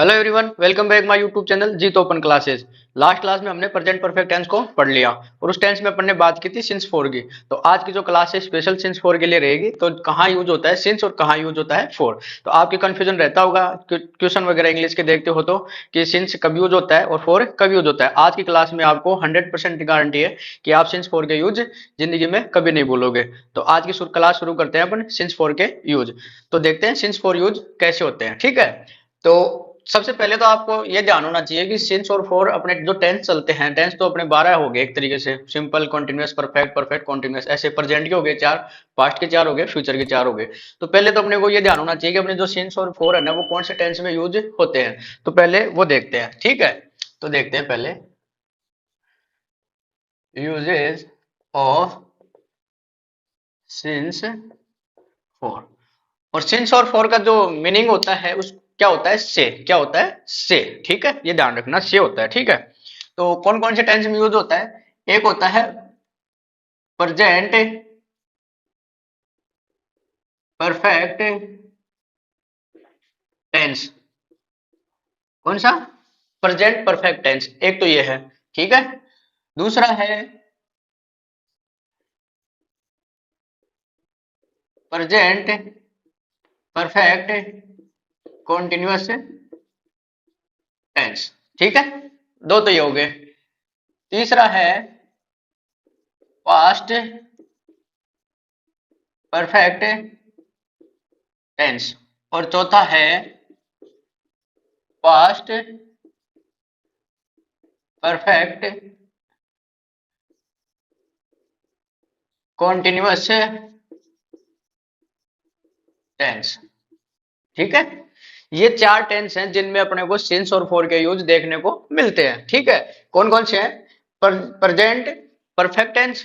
Hello everyone, welcome back my YouTube channel Jeet open classes. Last class में हमने present perfect tense को पढ़ लिया और उस टेंस में अपन ने बात की थी सिंस फोर की। तो आज की जो क्लास है स्पेशल सिंस फोर के लिए रहेगी। तो कहाँ यूज होता है सिंस और कहाँ यूज होता है फोर, तो आपके कंफ्यूजन रहता होगा क्वेश्चन वगैरह इंग्लिश के देखते हो तो कि सिंस कब यूज होता है और फोर कब यूज होता है। आज की क्लास में आपको 100% गारंटी है कि आप सिंस फोर के यूज जिंदगी में कभी नहीं भूलोगे। तो आज की क्लास शुरू करते हैं अपन सिंस फोर के यूज। तो देखते हैं सिंस फोर यूज कैसे होते हैं। ठीक है, तो सबसे पहले तो आपको ये ध्यान होना चाहिए कि सिंस और फोर अपने जो टेंस चलते हैं, टेंस तो अपने 12 हो गए एक तरीके से। Simple, continuous, perfect, perfect continuous, ऐसे प्रेजेंट के हो गए चार, पास्ट के चार हो गए, फ्यूचर के चार हो गए। तो पहले तो अपने को ये ध्यान होना चाहिए कि अपने जो सिंस और फोर है ना वो कौन से टेंस में यूज होते हैं। तो पहले वो देखते हैं। ठीक है, तो देखते हैं पहले यूजेज ऑफ सिंस फोर। और सिंस और फॉर का जो मीनिंग होता है उस क्या होता है, से। क्या होता है, से। ठीक है, ये ध्यान रखना, से होता है। ठीक है, तो कौन कौन से टेंस में यूज होता है। एक होता है प्रेजेंट परफेक्ट टेंस। कौन सा, प्रेजेंट परफेक्ट टेंस, एक तो ये है। ठीक है, दूसरा है प्रेजेंट परफेक्ट कॉन्टिन्यूअस टेंस। ठीक है, दो तो ये हो गए। तीसरा है पास्ट परफेक्ट टेंस। और चौथा है पास्ट परफेक्ट कॉन्टिन्यूअस टेंस। ठीक है, ये चार टेंस हैं जिनमें अपने को सिंस और फोर के यूज देखने को मिलते हैं। ठीक है, कौन कौन से हैं। Present perfect tense,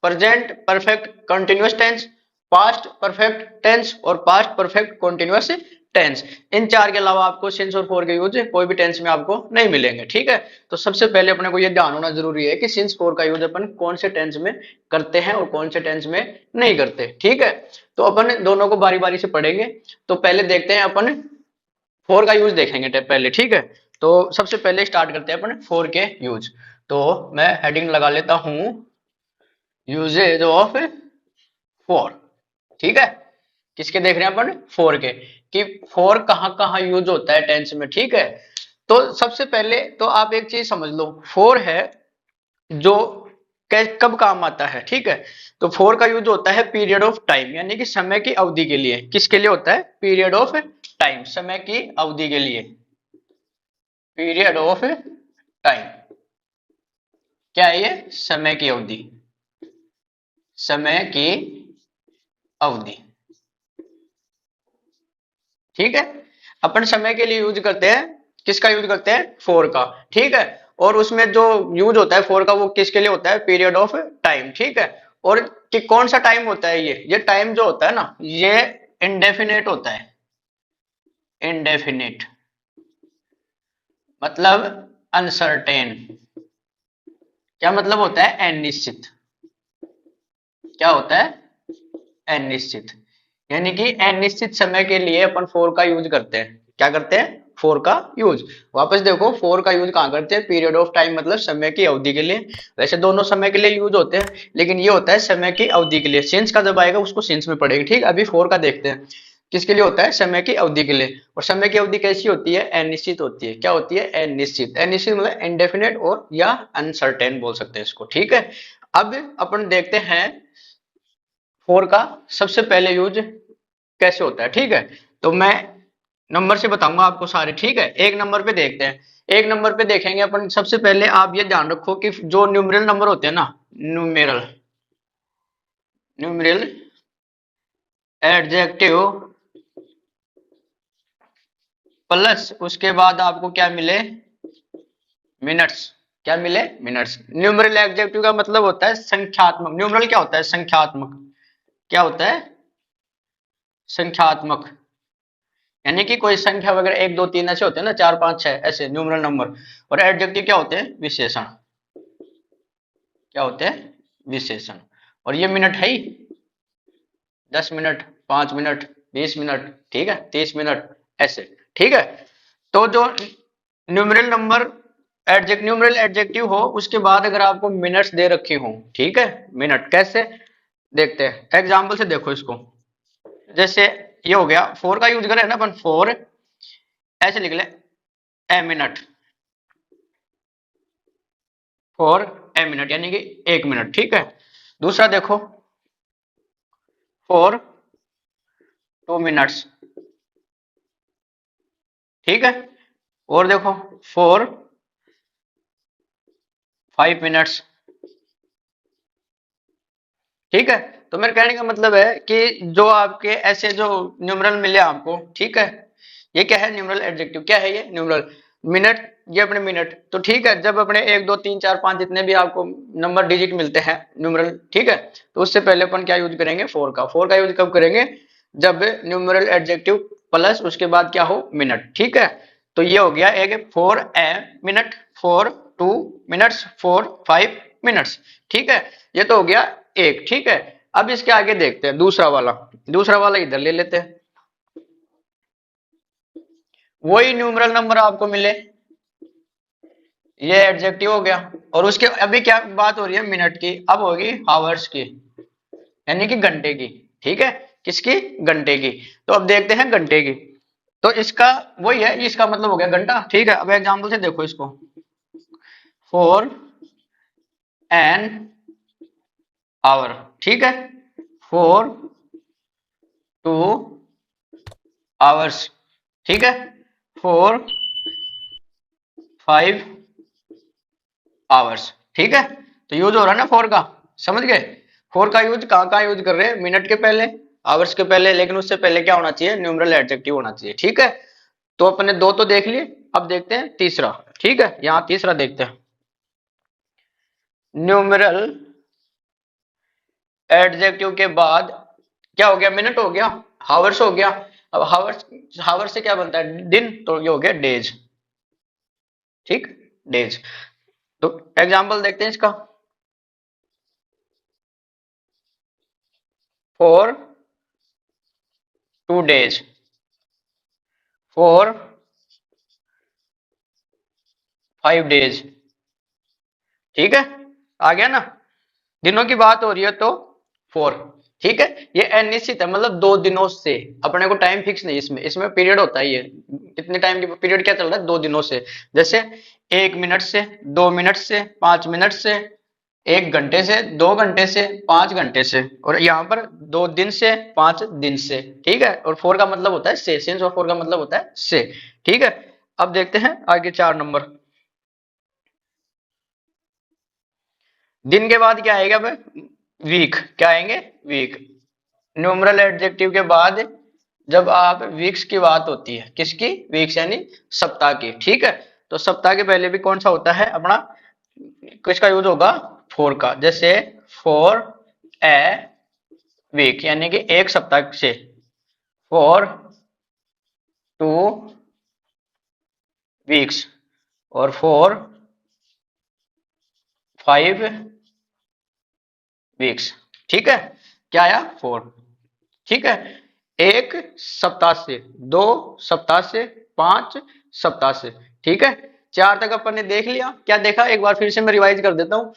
present perfect continuous tense, past perfect tense और पास्ट परफेक्ट कंटिन्यूअस टेंस। इन चार के अलावा आपको सिंस और फोर के यूज कोई भी टेंस में आपको नहीं मिलेंगे। ठीक है, तो सबसे पहले अपने को यह ध्यान होना जरूरी है कि सिंस फोर का यूज अपन कौन से टेंस में करते हैं और कौन से टेंस में नहीं करते। ठीक है, तो अपन दोनों को बारी बारी से पढ़ेंगे। तो पहले देखते हैं अपन फोर का यूज देखेंगे पहले। ठीक है, तो सबसे पहले स्टार्ट करते हैं अपन फोर के यूज। तो मैं हेडिंग लगा लेता हूं यूजेज ऑफ फोर। ठीक है, किसके देख रहे हैं अपन, फोर के, कि फोर कहाँ कहाँ यूज होता है टेंस में। ठीक है, तो सबसे पहले तो आप एक चीज समझ लो, फोर है जो कब काम आता है। ठीक है, तो फोर का यूज होता है पीरियड ऑफ टाइम, यानी कि समय की अवधि के लिए। किसके लिए होता है, पीरियड ऑफ टाइम, समय की अवधि के लिए। पीरियड ऑफ टाइम क्या है, ये समय की अवधि, समय की अवधि। ठीक है, अपन समय के लिए यूज करते हैं, किसका यूज करते हैं, फोर का। ठीक है, और उसमें जो यूज होता है फोर का वो किसके लिए होता है, पीरियड ऑफ टाइम। ठीक है, और कि कौन सा टाइम होता है, ये टाइम जो होता है ना ये इनडेफिनेट होता है। इनडेफिनेट मतलब अनसर्टेन। क्या मतलब होता है, अनिश्चित। क्या होता है, अनिश्चित, यानी कि अनिश्चित समय के लिए अपन फोर का यूज करते हैं। क्या करते हैं, फोर का यूज। वापस देखो, फोर का यूज कहाँ करते हैं, पीरियड ऑफ टाइम मतलब समय की अवधि के लिए। वैसे दोनों समय के लिए यूज होते हैं, लेकिन ये होता है समय की अवधि के लिए। सिंस का जब आएगा उसको सिंस में पड़ेगा। ठीक, अभी फोर का देखते हैं, किसके लिए होता है, समय की अवधि के लिए। और समय की अवधि कैसी होती है, अनिश्चित होती है। क्या होती है, अनिश्चित। अनिश्चित मतलब इनडेफिनेट और या अनसर्टेन बोल सकते हैं इसको। ठीक है, अब अपन देखते हैं फोर का सबसे पहले यूज कैसे होता है। ठीक है, तो मैं नंबर से बताऊंगा आपको सारे। ठीक है, एक नंबर पे देखते हैं। एक नंबर पे देखेंगे अपन, सबसे पहले आप ये ध्यान रखो कि जो न्यूमेरल नंबर होते हैं ना, न्यूमेरल, न्यूमेरल एडजेक्टिव प्लस उसके बाद आपको क्या मिले, मिनट्स। क्या मिले, मिनट्स। न्यूमेरल एडजेक्टिव का मतलब होता है संख्यात्मक। न्यूमेरल क्या होता है, संख्यात्मक। क्या होता है, संख्यात्मक, यानी कि कोई संख्या वगैरह एक दो तीन ऐसे होते हैं ना, चार पांच छह, ऐसे न्यूमेरल नंबर। और एडजेक्टिव क्या होते हैं, विशेषण। क्या होते हैं, विशेषण। और ये मिनट है ही, 10 मिनट, 5 मिनट, 20 मिनट, ठीक है, 30 मिनट, ऐसे। ठीक है, तो जो न्यूमरल नंबर न्यूमरल एडजेक्टिव हो उसके बाद अगर आपको मिनट्स दे रखी हो, ठीक है, मिनट कैसे देखते हैं, एग्जाम्पल से देखो इसको। जैसे ये हो गया, फोर का यूज करें ना अपन, फोर ऐसे लिख ले, a minute, four a minute यानी कि एक मिनट, ठीक है। दूसरा देखो, फोर टू मिनट्स, ठीक है। और देखो, फोर फाइव मिनट्स, ठीक है। तो मेरे कहने का मतलब है कि जो आपके ऐसे जो न्यूमरल मिले आपको, ठीक है, ये क्या है, न्यूमरल एडजेक्टिव, क्या है ये, न्यूमरल। मिनट, ये अपने मिनट, तो ठीक है, जब अपने एक दो तीन चार पांच जितने भी आपको नंबर डिजिट मिलते हैं न्यूमरल, ठीक है, तो उससे पहले अपन क्या यूज करेंगे, फोर का यूज कब करेंगे, जब न्यूमरल एडजेक्टिव प्लस उसके बाद क्या हो, मिनट, ठीक है। तो ये हो गया एक, four a minute, four two minutes, for five minutes, ठीक है। ये तो हो गया एक, ठीक है। अब इसके आगे देखते हैं दूसरा वाला, दूसरा वाला इधर ले लेते हैं। वही न्यूमरल नंबर आपको मिले, ये एडजेक्टिव हो गया, और उसके अभी क्या बात हो रही है, मिनट की, अब होगी हावर्स की, यानी कि घंटे की, ठीक है, किसकी, घंटे की। तो अब देखते हैं घंटे की, तो इसका वही है, इसका मतलब हो गया घंटा, ठीक है। अब एग्जाम्पल से देखो इसको, फोर एन आवर, ठीक है, फोर टू आवर्स, ठीक है, फोर फाइव आवर्स, ठीक है। तो यूज हो रहा है ना फोर का, समझ गए। फोर का यूज कहाँ यूज कर रहे हैं, मिनट के पहले, आवर्स के पहले, लेकिन उससे पहले क्या होना चाहिए, न्यूमरल एडजेक्टिव होना चाहिए, ठीक है। तो अपने दो तो देख लिए, अब देखते हैं तीसरा, ठीक है, यहाँ तीसरा देखते हैं, न्यूमरल एडजेक्टिव के बाद क्या हो गया, मिनट हो गया, हावर्स हो गया। अब हावर्स, हावर्स से क्या बनता है, दिन, तो ये हो गया डेज, ठीक, डेज। तो एग्जाम्पल देखते हैं इसका, four two days, four five days, ठीक है, आ गया ना। दिनों की बात हो रही है तो फोर, ठीक है। ये अनिश्चित है, मतलब 2 दिनों से, अपने को टाइम फिक्स नहीं, इसमें इसमें पीरियड होता है, ये कितने टाइम की पीरियड क्या चल रहा है, 2 दिनों से। जैसे 1 मिनट से, 2 मिनट से, 5 मिनट से, 1 घंटे से, 2 घंटे से, 5 घंटे से, और यहाँ पर 2 दिन से, 5 दिन से, ठीक है। और फोर का मतलब होता है से, सिंस और फोर का मतलब होता है से, ठीक है। अब देखते हैं आगे 4 नंबर, दिन के बाद क्या आएगा भाई, वीक, क्या आएंगे, वीक। न्यूमरल एडजेक्टिव के बाद जब आप वीक्स की बात होती है, किसकी, वीक्स यानी सप्ताह की, ठीक है। तो सप्ताह के पहले भी कौन सा होता है अपना, किसका यूज होगा, फोर का। जैसे फोर ए वीक यानी कि एक सप्ताह से, फोर टू वीक्स, और फोर फाइव वीक्स, ठीक है। क्या आया, फोर, ठीक है। एक सप्ताह से, 2 सप्ताह से, 5 सप्ताह से, ठीक है। चार तक अपन ने देख लिया, क्या देखा, एक बार फिर से मैं रिवाइज कर देता हूँ।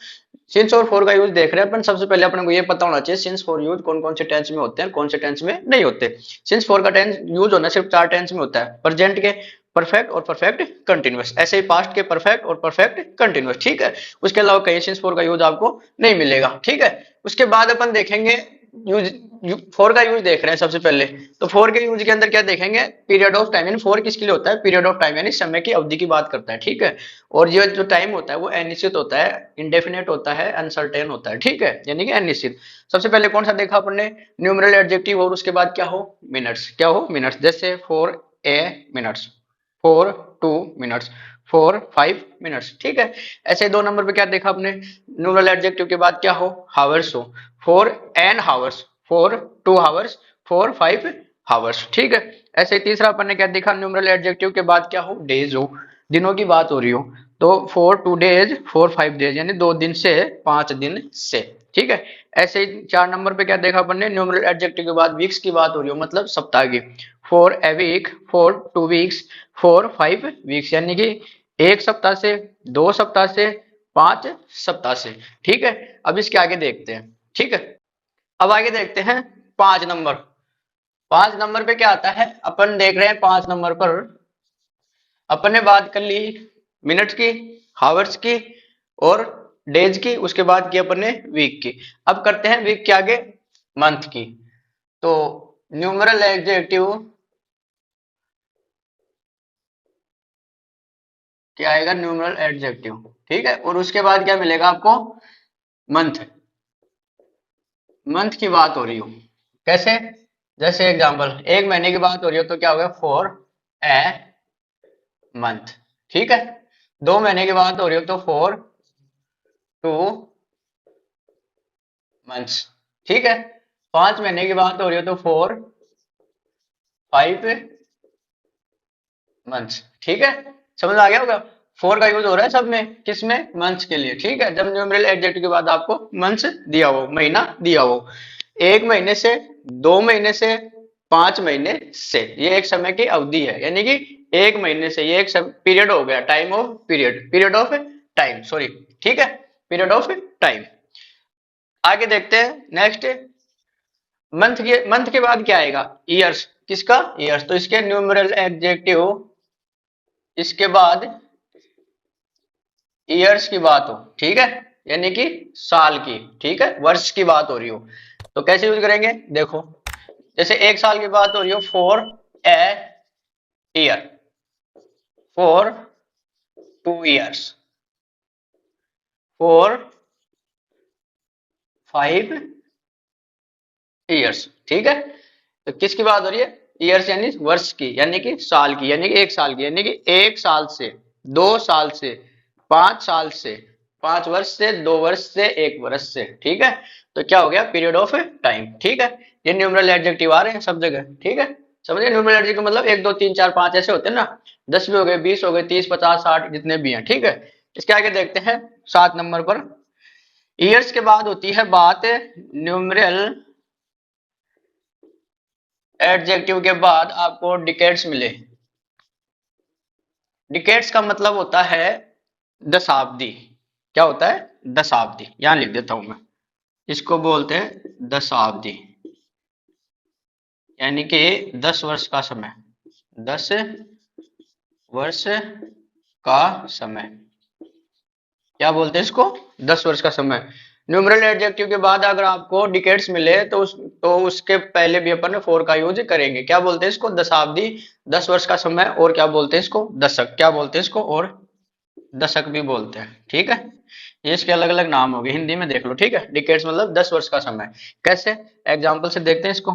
सिंस और फोर का यूज देख रहे हैं अपन, सबसे पहले अपने को ये पता होना चाहिए सिंस फोर यूज कौन कौन से टेंस में होते हैं, कौन से टेंस में नहीं होते। सिंस फोर का टेंस यूज होना सिर्फ 4 टेंस में होता है, प्रेजेंट के, परफेक्ट और परफेक्ट कंटिन्यूअस, ऐसे ही पास्ट के परफेक्ट और परफेक्ट कंटिन्यूअस, ठीक है। उसके अलावा कहीं सिंस फोर का यूज आपको नहीं मिलेगा, ठीक है। उसके बाद अपन देखेंगे यूज, फोर का यूज देख रहे हैं सबसे पहले, तो फोर के यूज के अंदर क्या देखेंगे, पीरियड ऑफ टाइम, यानी फोर किसके लिए होता है, पीरियड ऑफ टाइम यानी समय की अवधि की बात करता है, ठीक है। और ये जो टाइम होता है वो अनिश्चित होता है, इंडेफिनेट होता है, अनसर्टेन होता है, ठीक है, यानी कि अनिश्चित। सबसे पहले कौन सा देखा अपन ने, न्यूमरल एडजेक्टिव, और उसके बाद क्या हो, मिनट्स, क्या हो, मिनट्स। जैसे for a minutes, for two minutes, for five minutes, ठीक है। ऐसे 2 नंबर पे क्या देखा आपने, न्यूमरल एडजेक्टिव के बाद क्या हो, हावर्स हो, for n hours, for two hours, for five hours, ठीक है। ऐसे तीसरा अपन ने क्या देखा, न्यूमरल एडजेक्टिव के बाद क्या हो, डेज हो, दिनों की बात हो रही हो, तो four two days, four five days, यानी 2 दिन से, 5 दिन से, ठीक है। ऐसे ही 4 नंबर पे क्या देखा अपन ने, न्यूमरल एडजेक्टिव के बाद वीक्स की बात हो रही हो, मतलब सप्ताह की। For a week, for 2 weeks, for 5 weeks, यानी कि 1 सप्ताह से, 2 सप्ताह से, 5 सप्ताह से। ठीक है। अब इसके आगे देखते हैं। ठीक है। अब आगे देखते हैं 5 नंबर। 5 नंबर पे क्या आता है, अपन देख रहे हैं 5 नंबर पर अपन ने बात कर ली मिनट की, हावर्स की और डेज की, उसके बाद की अपन ने वीक की। अब करते हैं वीक के आगे मंथ की। तो न्यूमरल एडजेक्टिव क्या आएगा, न्यूमरल एडजेक्टिव। ठीक है। और उसके बाद क्या मिलेगा आपको, मंथ। मंथ की बात हो रही हो, कैसे, जैसे एग्जांपल एक महीने की बात हो रही हो तो क्या होगा, फॉर ए मंथ। ठीक है। 2 महीने की बात हो रही हो तो फॉर 2 मंथ्स। ठीक है। 5 महीने की बात हो रही हो तो फॉर 5 मंथ्स। ठीक है। समझ आ गया होगा। फोर का यूज हो रहा है सब में, किसमें, मंथ्स के लिए। ठीक है। जब न्यूमरल एडजेक्टिव के बाद आपको मंथ्स दिया हो, महीना दिया हो। 1 महीने से, 2 महीने से, 5 महीने से, ये एक समय की अवधि है, यानी कि 1 महीने से, ये एक पीरियड हो गया, time of period, period of time, sorry. ठीक है। Period of time. आगे देखते हैं नेक्स्ट। मंथ के बाद क्या आएगा, ईयर्स। किसका, ईयर्स। तो इसके न्यूमरल एडजेक्टिव, इसके बाद ईयर्स की बात हो, ठीक है, यानी कि साल की। ठीक है। वर्ष की बात हो रही हो तो कैसे यूज करेंगे, देखो। जैसे 1 साल की बात हो रही हो, for a year, for 2 years, for 5 years. ठीक है। तो किसकी बात हो रही है, ईयर्स यानी वर्ष की, यानी कि साल की, यानी कि 1 साल की, यानी कि 1 साल से, 2 साल से, 5 साल से, 5 वर्ष से, 2 वर्ष से, 1 वर्ष से। ठीक है। तो क्या हो गया, पीरियड ऑफ टाइम। ठीक है। ये न्यूमरल एडजेक्टिव आ रहे हैं सब जगह। ठीक है। समझिए, न्यूमरल एडजेक्टिव मतलब 1 2 3 4 5 ऐसे होते हैं ना, 10 भी हो गए, 20 हो गए, 30 50 60 जितने भी हैं। ठीक है। इसके आगे देखते हैं 7 नंबर पर। ईयर्स के बाद होती है बात न्यूमरल एडजेक्टिव के बाद आपको डिकेड्स मिले। डिकेड्स का मतलब होता है दशाब्दी। क्या होता है, दशाब्दी। यहां लिख देता हूं मैं, इसको बोलते हैं दशाब्दी, यानी कि 10 वर्ष का समय, 10 वर्ष का समय। क्या बोलते हैं इसको, 10 वर्ष का समय। न्यूमरल एडजेक्टिव के बाद अगर आपको डिकेड्स मिले तो उसके पहले भी अपन फोर का यूज करेंगे। क्या बोलते हैं इसको, दशाब्दी, 10 वर्ष का समय। और क्या बोलते हैं इसको, दशक। क्या बोलते हैं इसको, और दशक भी बोलते हैं। ठीक है। ये इसके अलग अलग नाम हो गए, हिंदी में देख लो। ठीक है। डिकेड्स मतलब 10 वर्ष का समय। कैसे, एग्जाम्पल से देखते हैं इसको।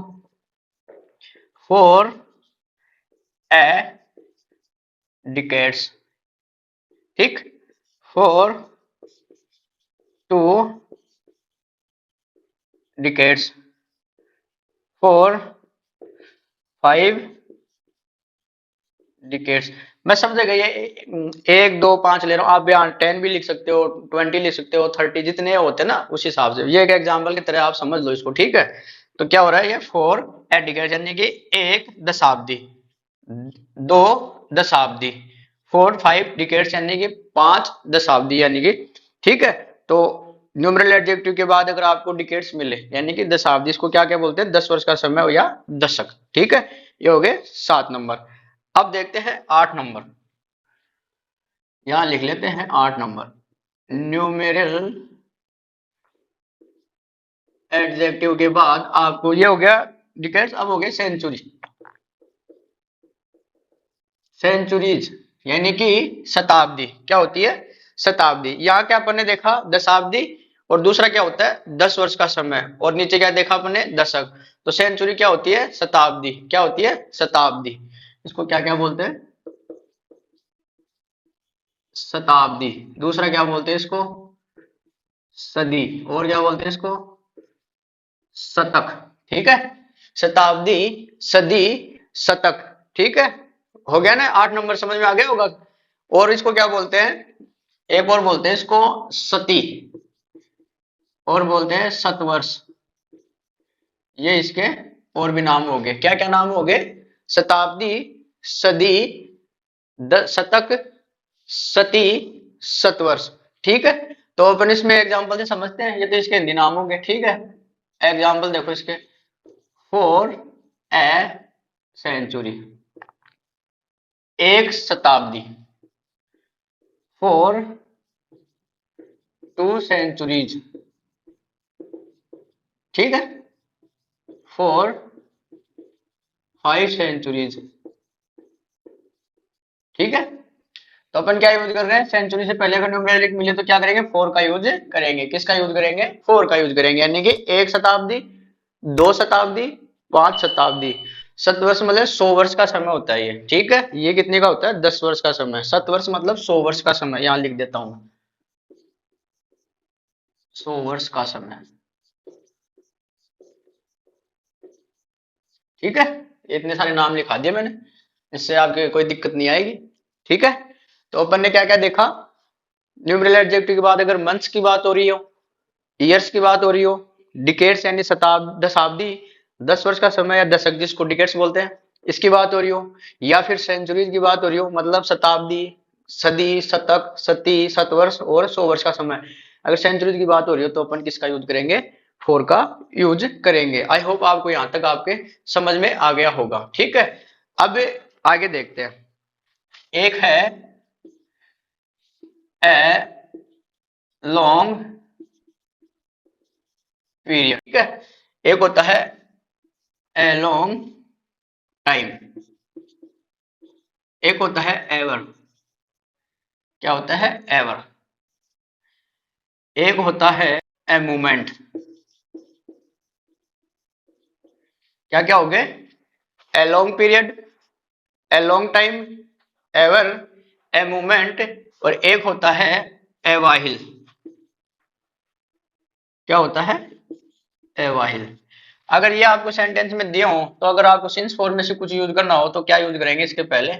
For a decades. ठीक। For 2 decades, for 5 decades. मैं सब जगह ये 1 2 5 ले रहा हूँ, आप भी 10 भी लिख सकते हो, 20 लिख सकते हो, 30, जितने होते हैं ना उस हिसाब से। ये एक एग्जाम्पल की तरह आप समझ लो इसको। ठीक है। तो क्या हो रहा है, ये 4 डिकेड्स यानी कि 1 दशाब्दी, 2 दशाब्दी, 4 5 डिकेड्स यानी कि 5 दशाब्दी, यानी कि। ठीक है। तो न्यूमरल एडजेक्टिव के बाद अगर आपको डिकेड्स मिले यानी कि दशाब्दी, इसको क्या क्या बोलते हैं, 10 वर्ष का समय या दशक। ठीक है। ये हो गए 7 नंबर। अब देखते हैं 8 नंबर। यहां लिख लेते हैं 8 नंबर। न्यूमेरल एडजेक्टिव के बाद आपको ये हो गया डिकेड्स। अब हो गए सेंचुरी, सेंचुरीज, यानी कि शताब्दी। क्या होती है, शताब्दी। यहाँ क्या अपन ने देखा, दशाब्दी। और दूसरा क्या होता है, 10 वर्ष का समय। और नीचे क्या देखा अपन ने, दशक। तो सेंचुरी क्या होती है, शताब्दी। क्या होती है, शताब्दी। इसको क्या क्या बोलते हैं, शताब्दी। दूसरा क्या बोलते हैं इसको, सदी। और क्या बोलते हैं इसको, शतक। ठीक है। शताब्दी, सदी, शतक। ठीक है। हो गया ना, 8 नंबर समझ में आ गया होगा। और इसको क्या बोलते हैं, एक और बोलते हैं इसको, सती। और बोलते हैं शतवर्ष। ये इसके और भी नाम हो गए, क्या क्या नाम हो गए? शताब्दी, सदी, शतक, सती, शतवर्ष। ठीक है, तो अपन इसमें एग्जांपल से समझते हैं, ये तो इसके हिंदी नाम हो गए। ठीक है, एग्जांपल देखो इसके। फॉर ए सेंचुरी, एक शताब्दी। For two centuries. ठीक है, फॉर फाइव सेंचुरीज। ठीक है, तो अपन क्या यूज कर रहे हैं? सेंचुरी से पहले अगर न्यूमेरिक मिले तो क्या करेंगे? फोर का यूज करेंगे। किसका यूज करेंगे? फोर का यूज करेंगे, यानी कि एक शताब्दी, दो शताब्दी, पांच शताब्दी। शतवर्ष मतलब 100 वर्ष का समय होता है ये। ठीक है, ये कितने का होता है? 10 वर्ष का समय। शतवर्ष मतलब 100 वर्ष का समय, यहां लिख देता हूं, 100 वर्ष का समय। ठीक है, इतने सारे नाम लिखा दिए मैंने, इससे आपके कोई दिक्कत नहीं आएगी। ठीक है, तो अपन ने क्या क्या देखा? न्यूमेरल एडजेक्टिव के बाद अगर मंथ्स की बात हो रही हो, ईयर्स की बात हो रही हो, डिकेड्स यानी शताब्दी, दशाब्दी, 10 वर्ष का समय या दशक जिसको डिकेड्स बोलते हैं, इसकी बात हो रही हो, या फिर सेंचुरीज की बात हो रही हो, मतलब शताब्दी, सदी, शतक, सती, शतवर्ष और 100 वर्ष का समय। अगर सेंचुरीज की बात हो रही हो तो अपन किसका यूज करेंगे? फोर का यूज करेंगे। आई होप आपको यहां तक आपके समझ में आ गया होगा। ठीक है, अब आगे देखते हैं। एक है ए लॉन्ग पीरियड। ठीक है, एक होता है ए लॉन्ग टाइम, एक होता है एवर। क्या होता है? एवर। एक होता है ए मोमेंट। क्या क्या हो गए? ए long period, A long time, ever, a moment, और एक होता है ए वाहिल। क्या होता है? ए वाहिल। अगर ये आपको सेंटेंस में दिए हो तो अगर आपको सिंस फोर में से कुछ यूज करना हो तो क्या यूज करेंगे इसके पहले?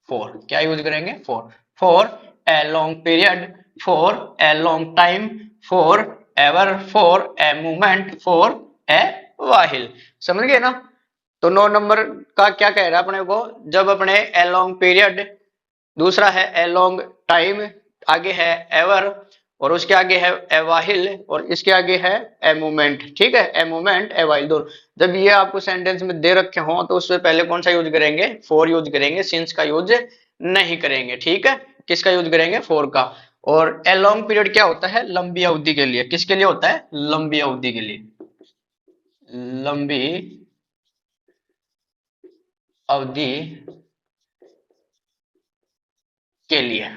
फोर। क्या यूज करेंगे? For. For a long period, for a long time, forever, for a movement, for a while. समझ गए ना? तो 9 नंबर का क्या कह रहा है अपने को? जब अपने ए लॉन्ग पीरियड, दूसरा है ए लॉन्ग टाइम, आगे है एवर, और उसके आगे है ए वाहिल, और इसके आगे है ए मूवमेंट। ठीक है, ए मूवमेंट, ए वाहिल दो। जब ये आपको सेंटेंस में दे रखे हो तो उससे पहले कौन सा यूज करेंगे? फोर यूज करेंगे, सिंस का यूज नहीं करेंगे। ठीक है, किसका यूज करेंगे? फोर का। और ए लॉन्ग पीरियड क्या होता है? लंबी अवधि के लिए। किसके लिए होता है? लंबी अवधि के लिए। लंबी अवधि के लिए।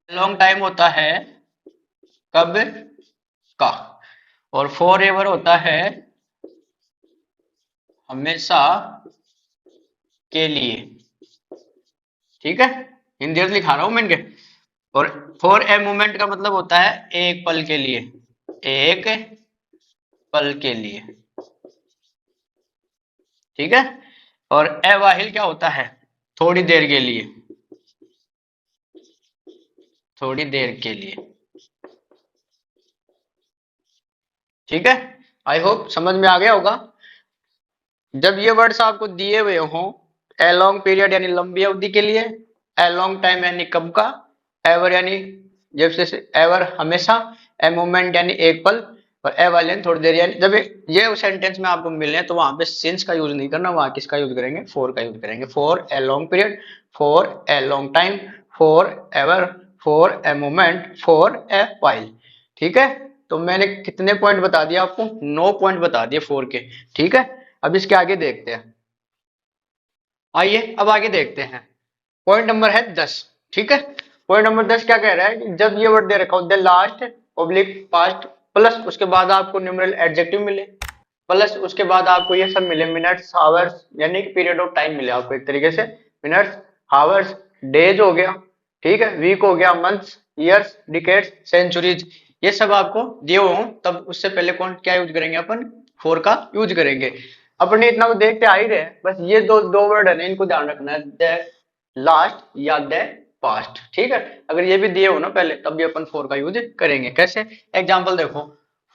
लॉन्ग टाइम होता है कब का, और फॉर एवर होता है हमेशा के लिए। ठीक है, हिंदी में लिखा रहा हूं मैं इनके। और फॉर ए मोमेंट का मतलब होता है एक पल के लिए, एक पल के लिए। ठीक है, और ए वाहिल क्या होता है? थोड़ी देर के लिए, थोड़ी देर के लिए। ठीक है, आई होप समझ में आ गया होगा। जब ये वर्ड्स आपको दिए हुए हों, ए लॉन्ग पीरियड यानी लंबी अवधि के लिए, ए लॉन्ग टाइम यानी कब का, एवर यानी जैसे एवर हमेशा, ए मोमेंट यानी एक पल, और ए वाले थोड़ी देर यानी जब ये सेंटेंस में आपको मिले तो वहां पे सिंस का यूज नहीं करना, वहां किसका यूज करेंगे? फोर का यूज करेंगे। For a long period, for a long time, forever, for a moment, for a while. ठीक है, तो मैंने कितने पॉइंट बता दिए आपको? 9 पॉइंट बता दिए फोर के। ठीक है, अब इसके आगे देखते हैं। आइए अब आगे देखते हैं। पॉइंट नंबर है 10। ठीक है, पॉइंट नंबर 10 क्या कह रहा है कि जब ये वर्ड दे रखा हो the last oblique past, plus उसके बाद आपको न्यूमेरल एडजेक्टिव मिले, प्लस उसके बाद आपको ये सब मिले, मिनट्स, आवर्स, यानी कि पीरियड ऑफ टाइम मिले आपको एक तरीके से। मिनट्स, आवर्स, डेज हो गया, ठीक है, वीक हो गया, मंथ्स, ईयर्स, डिकेड्स, सेंचुरीज, ये सब आपको दिए हो, तब उससे पहले कौन क्या यूज करेंगे? अपन फोर का यूज करेंगे। अपने इतना तो देखते आ ही रहे, बस ये दो दो वर्ड है ना, इनको ध्यान रखना है, द लास्ट या द पास्ट। ठीक है, अगर ये भी दिए हो ना पहले, तब भी अपन फोर का यूज करेंगे। कैसे? एग्जाम्पल देखो,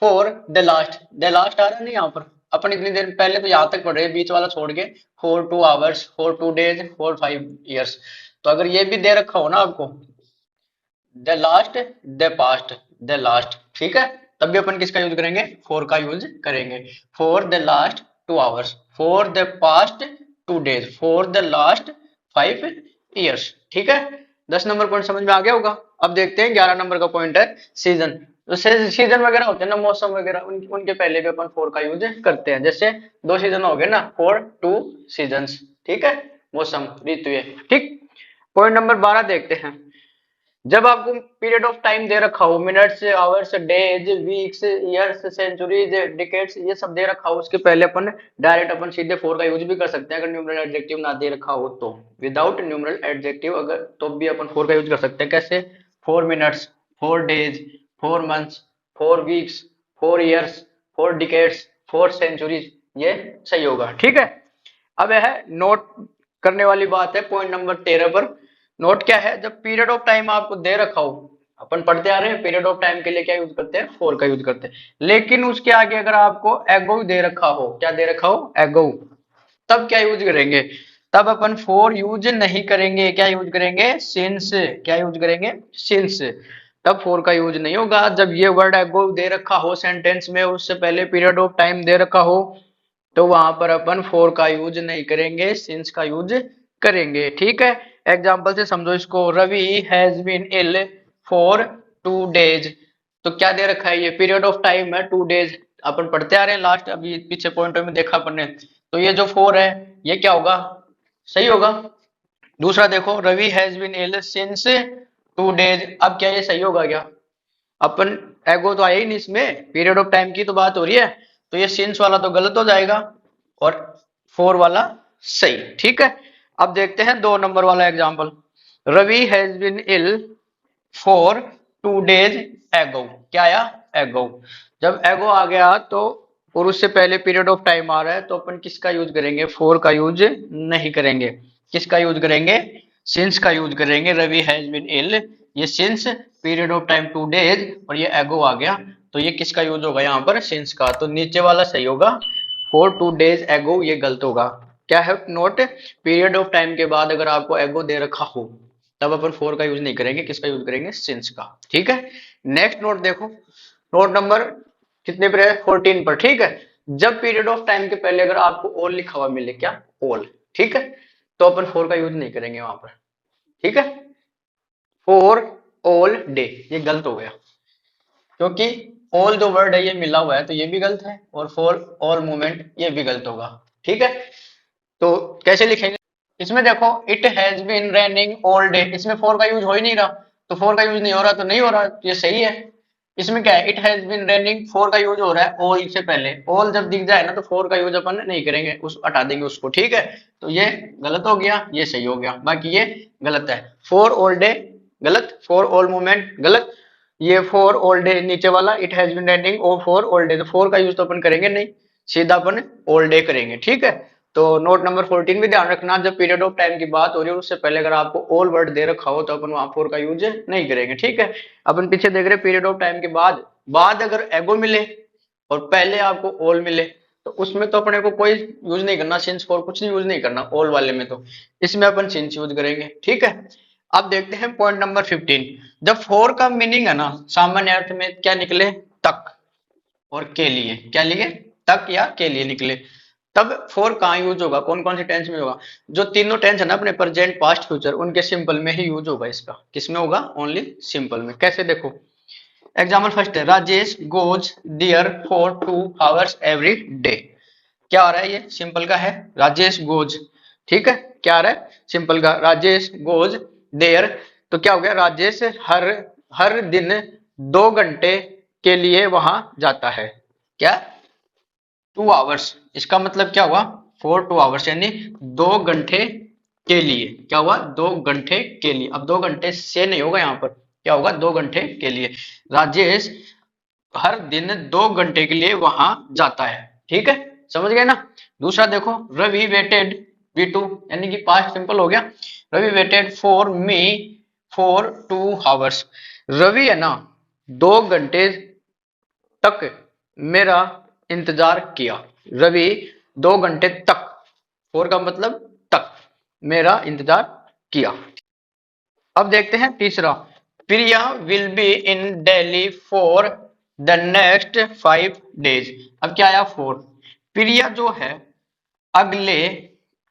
फॉर द लास्ट आ रहा है नहीं यहाँ पर, अपन इतनी देर पहले तो यहाँ तक पढ़ रहे हैं, बीच वाला छोड़ के, for 2 hours, for 2 days, for 5 years. तो अगर ये भी दे रखा हो ना आपको, the last, the past, the last, ठीक है, तब भी अपन किसका यूज करेंगे, फॉर का यूज करेंगे। For the last 2 hours, for the past 2 days, for the last 5 years, ठीक है। 10 नंबर पॉइंट समझ में आ गया होगा। अब देखते हैं 11 नंबर का पॉइंट है सीजन। तो सीजन वगैरह होते हैं ना, मौसम वगैरह, उनके पहले भी अपन फॉर का यूज करते हैं। जैसे 2 सीजन हो गए ना, फॉर 2 सीजन्स, ठीक है, मौसम ऋतु, ठीक। पॉइंट नंबर 12 देखते हैं। जब आपको पीरियड ऑफ टाइम दे रखा हो, minutes, hours, days, weeks, years, centuries, decades, ये सब दे रखा हो, उसके पहले अपन डायरेक्ट अपन सीधे फॉर का यूज भी कर सकते हैं, अगर न्यूमरल एडजेक्टिव ना दे रखा हो तो। विदाउट न्यूमरल एडजेक्टिव अगर, तो भी अपन फॉर का यूज कर सकते हैं। कैसे, 4 minutes, 4 days, 4 months, 4 weeks, 4 years, 4 decades, 4 centuries, ये सही होगा, ठीक है। अब यह नोट करने वाली बात है पॉइंट नंबर 13 पर। नोट क्या है, जब पीरियड ऑफ टाइम आपको दे रखा हो, अपन पढ़ते आ रहे हैं पीरियड ऑफ टाइम के लिए क्या यूज करते हैं, फॉर का यूज करते हैं। लेकिन उसके आगे अगर आपको एगो दे रखा हो, क्या दे रखा हो, एगो, तब क्या यूज करेंगे, तब अपन फॉर यूज नहीं करेंगे, क्या यूज करेंगे, सिंस, क्या यूज करेंगे, सिंस। तब फॉर का यूज नहीं होगा। जब ये वर्ड एगो दे रखा हो सेंटेंस में, उससे पहले पीरियड ऑफ टाइम दे रखा हो, तो वहां पर अपन फॉर का यूज नहीं करेंगे, सिंस का यूज करेंगे, ठीक है। एग्जाम्पल से समझो इसको, Ravi has been ill for 2 days. तो क्या दे रखा है, ये पीरियड ऑफ टाइम है 2 डेज, अपन पढ़ते आ रहे हैं लास्ट, अभी पीछे पॉइंटों में देखा अपन ने। तो ये जो फॉर है, ये क्या होगा, सही होगा। दूसरा देखो, Ravi has been ill since 2 days, अब क्या ये सही होगा क्या, अपन एगो तो आया ही नहीं इसमें, पीरियड ऑफ टाइम की तो बात हो रही है, तो ये सिंस वाला तो गलत हो जाएगा और फॉर वाला सही, ठीक है। अब देखते हैं 2 नंबर वाला example. Ravi has been ill for 2 days ago, क्या आया, एगो। जब एगो आ गया तो, और उससे पहले पीरियड ऑफ टाइम आ रहा है, तो अपन किसका यूज करेंगे, फोर का यूज नहीं करेंगे। किसका यूज करेंगे, सिंस का यूज करेंगे। रवि हैज बीन इल, ये since, period of time 2 days, और ये एगो आ गया, तो ये किसका यूज होगा यहाँ पर, सिंस का। तो नीचे वाला सही होगा, फॉर 2 डेज एगो ये गलत होगा। क्या है नोट, पीरियड ऑफ टाइम के बाद अगर आपको एगो दे रखा हो, तब अपन फोर का यूज नहीं करेंगे, किसका यूज करेंगे, सिंस का, ठीक है। नेक्स्ट नोट देखो, नोट नंबर कितने पर है, 14 पर, ठीक है। जब पीरियड ऑफ टाइम के पहले अगर आपको ऑल लिखा हुआ मिले, क्या, ऑल, ठीक है, तो अपन फोर का यूज नहीं करेंगे वहां पर, ठीक है। फॉर ऑल डे, ये गलत हो गया, क्योंकि ऑल जो वर्ड है ये मिला हुआ है, तो ये भी गलत है, और फॉर ऑल मोमेंट ये भी गलत होगा, ठीक है। तो कैसे लिखेंगे, इसमें देखो, it has been raining all day, इसमें फोर का यूज हो ही नहीं रहा, तो फोर का यूज नहीं हो रहा तो नहीं हो रहा, ये सही है। इसमें क्या है, it has been raining, for का यूज हो रहा है ऑल से पहले, ऑल जब दिख जाए ना तो फोर का यूज अपन नहीं करेंगे, उस हटा देंगे उसको, ठीक है। तो ये गलत हो गया, ये सही हो गया, बाकी ये गलत है। फॉर ऑल डे गलत, फॉर ऑल मोमेंट गलत, ये फॉर ऑल डे नीचे वाला, इट हैज बीन रेनिंग और फॉर ऑल डे, तो फोर का यूज तो अपन करेंगे नहीं, सीधा अपन ऑल डे करेंगे, ठीक है। तो नोट नंबर 14 भी ध्यान रखना, जब पीरियड ऑफ टाइम की बात हो रही है, उससे पहले अगर आपको ऑल वर्ड दे रखा हो, तो अपन वहां फोर का यूज नहीं करेंगे, ठीक है। अपन पीछे देख रहे हैं, पीरियड ऑफ टाइम के बाद बाद अगर एगो मिले और पहले आपको ऑल मिले, तो उसमें तो अपने को कोई यूज नहीं करना, सिंस फोर कुछ नहीं यूज नहीं करना ऑल वाले में, तो इसमें अपन सिंस यूज करेंगे, ठीक है। अब देखते हैं पॉइंट नंबर 15। जब फोर का मीनिंग है ना, सामान्य अर्थ में क्या निकले, तक और के लिए, क्या लिए, तक या के लिए निकले, तब फोर कहाँ यूज होगा, कौन कौन से टेंस में होगा, जो तीनों टेंस है ना अपने, प्रेजेंट, पास्ट, फ्यूचर, उनके सिंपल में ही यूज होगा इसका। किसमें होगा, ओनली सिंपल में। कैसे देखो, एग्जाम्पल फर्स्ट है, Rajesh goes there for 2 hours every day. क्या आ रहा है, ये सिंपल का है, राजेश गोज, ठीक है। क्या आ रहा है, सिंपल का, राजेश गोज देयर, तो क्या हो गया, राजेश हर हर दिन 2 घंटे के लिए वहां जाता है, क्या, 2 आवर्स, इसका मतलब क्या हुआ, फॉर 2 आवर्स, यानी 2 घंटे के लिए, क्या हुआ, 2 घंटे के लिए। अब 2 घंटे से नहीं होगा यहाँ पर, क्या होगा, 2 घंटे के लिए, राजेश हर दिन 2 घंटे के लिए वहां जाता है, ठीक है, समझ गए ना। दूसरा देखो, रवि वेटेड, V2, यानी कि पास्ट सिंपल हो गया, Ravi waited for me for 2 hours. Ravi है ना 2 घंटे तक मेरा इंतजार किया। रवि 2 घंटे तक, फोर का मतलब तक, मेरा इंतजार किया। अब देखते हैं तीसरा, Priya will be in Delhi for the next 5 days. अब क्या आया, फोर। प्रिया जो है अगले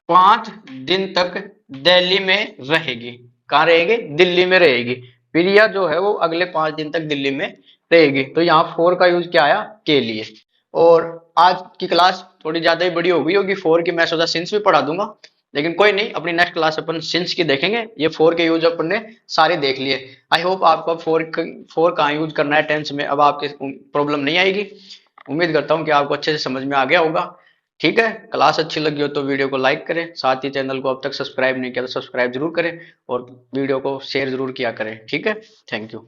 5 दिन तक दिल्ली में रहेगी। कहाँ रहेगी, दिल्ली में रहेगी। प्रिया जो है वो अगले 5 दिन तक दिल्ली में रहेगी, तो यहाँ फोर का यूज क्या आया, के लिए। और आज की क्लास थोड़ी ज्यादा ही बड़ी हो गई होगी, फोर की मैं सोचा सिंस भी पढ़ा दूंगा, लेकिन कोई नहीं, अपनी नेक्स्ट क्लास अपन सिंस की देखेंगे। ये फोर के यूज अपन ने सारे देख लिए। आई होप आपको फोर कहाँ यूज करना है टेंस में अब आपके प्रॉब्लम नहीं आएगी। उम्मीद करता हूँ कि आपको अच्छे से समझ में आ गया होगा। ठीक है, क्लास अच्छी लगी हो तो वीडियो को लाइक करें, साथ ही चैनल को अब तक सब्सक्राइब नहीं किया तो सब्सक्राइब जरूर करें, और वीडियो को शेयर जरूर किया करें। ठीक है, थैंक यू।